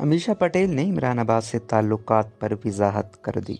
अमीषा पटेल ने इमरान अब्बास से ताल्लुकात पर वजाहत कर दी।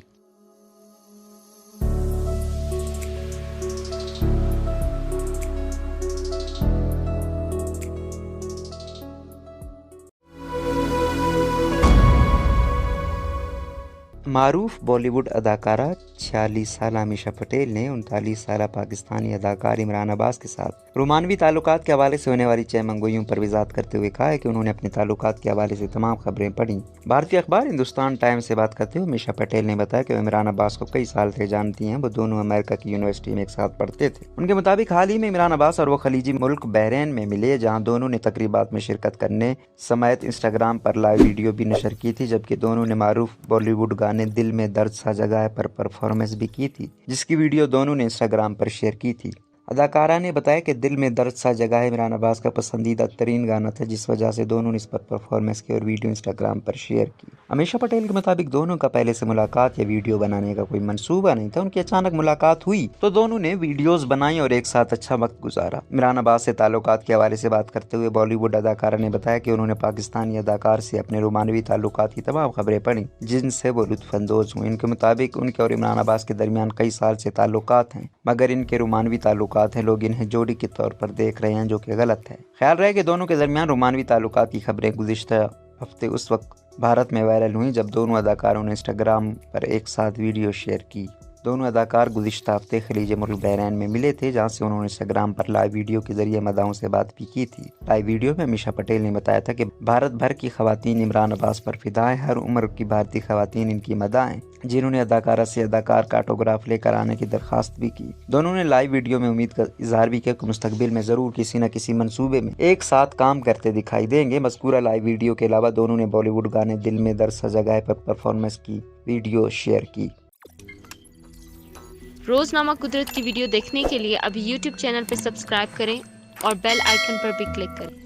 मारूफ बॉलीवुड अदाकारा 46 साल अमीषा पटेल ने 39 साल पाकिस्तानी अदाकार इमरान अब्बास के साथ रोमानवी ताल्लुकात के हवाले से होने वाली चहमंगोइयों पर वजाहत करते हुए कहा है कि उन्होंने अपने ताल्लुकात के हवाले से तमाम खबरें पढ़ी। भारतीय अखबार हिंदुस्तान टाइम्स से बात करते हुए अमीषा पटेल ने बताया कि वो इमरान अब्बास को कई साल से जानती हैं। वो दोनों अमेरिका की यूनिवर्सिटी में एक साथ पढ़ते थे। उनके मुताबिक हाल ही में इमरान अब्बास और वो खलीजी मुल्क बहरीन में मिले, जहाँ दोनों ने तकरीबात में शिरकत करने समेत इंस्टाग्राम पर लाइव वीडियो भी नशर की थी, जबकि दोनों ने मारूफ बॉलीवुड गाने दिल में दर्द सा जगह पर परफॉर्मेंस भी की थी, जिसकी वीडियो दोनों ने इंस्टाग्राम पर शेयर की थी। अदाकारा ने बताया कि दिल में दर्द सा जगह है इमरान अब्बास का पसंदीदा तरीन गाना था, जिस वजह से दोनों ने इस पर परफॉर्मेंस की और वीडियो इंस्टाग्राम पर शेयर की। अमीषा पटेल के मुताबिक दोनों का पहले से मुलाकात या वीडियो बनाने का कोई मंसूबा नहीं था। उनकी अचानक मुलाकात हुई तो दोनों ने वीडियोस बनाई और एक साथ अच्छा वक्त गुजारा। इमरान अब्बास से ताल्लुकात के हवाले से बात करते हुए बॉलीवुड अदाकारा ने बताया कि उन्होंने पाकिस्तानी अदाकार से अपने रोमानवी ताल्लुकात की तमाम खबरें पढ़ी, जिनसे वो लुत्फानंदोज हुए। इनके मुताबिक उनके और इमरान अब्बास के दरमियान कई साल से ताल्लुकात हैं, मगर इनके रोमानवी ताल्लुकात हैं। लोग इन्हें जोड़ी के तौर पर देख रहे हैं, जो कि गलत है। ख्याल रहे कि दोनों के दरमियान रोमानवी ताल्लुकात की खबरें गुज़िश्ता हफ्ते उस वक्त भारत में वायरल हुई जब दोनों अदाकारों ने इंस्टाग्राम पर एक साथ वीडियो शेयर की। दोनों अदाकार गुज़िश्ता हफ्ते खलीजी मुल्क बहरीन में मिले थे, जहां से उन्होंने इंस्टाग्राम पर लाइव वीडियो के जरिए मदाओं से बात भी की थी। लाइव वीडियो में अमीषा पटेल ने बताया था कि भारत भर की खवातीन इमरान अब्बास पर फिदा है। हर उम्र की भारतीय खवातीन इनकी मदा हैं, जिन्होंने अदाकारा से अदाकार का ऑटोग्राफ लेकर आने की दरखास्त भी की। दोनों ने लाइव वीडियो में उम्मीद का इजहार भी किया कि मुस्तकबिल में जरूर किसी न किसी मंसूबे में एक साथ काम करते दिखाई देंगे। मज़कूरा लाइव वीडियो के अलावा दोनों ने बॉलीवुड गाने दिल में दर्द सा जगह पर परफॉर्मेंस की वीडियो शेयर की। रोजनामा कुदरत की वीडियो देखने के लिए अभी YouTube चैनल पर सब्सक्राइब करें और बेल आइकन पर भी क्लिक करें।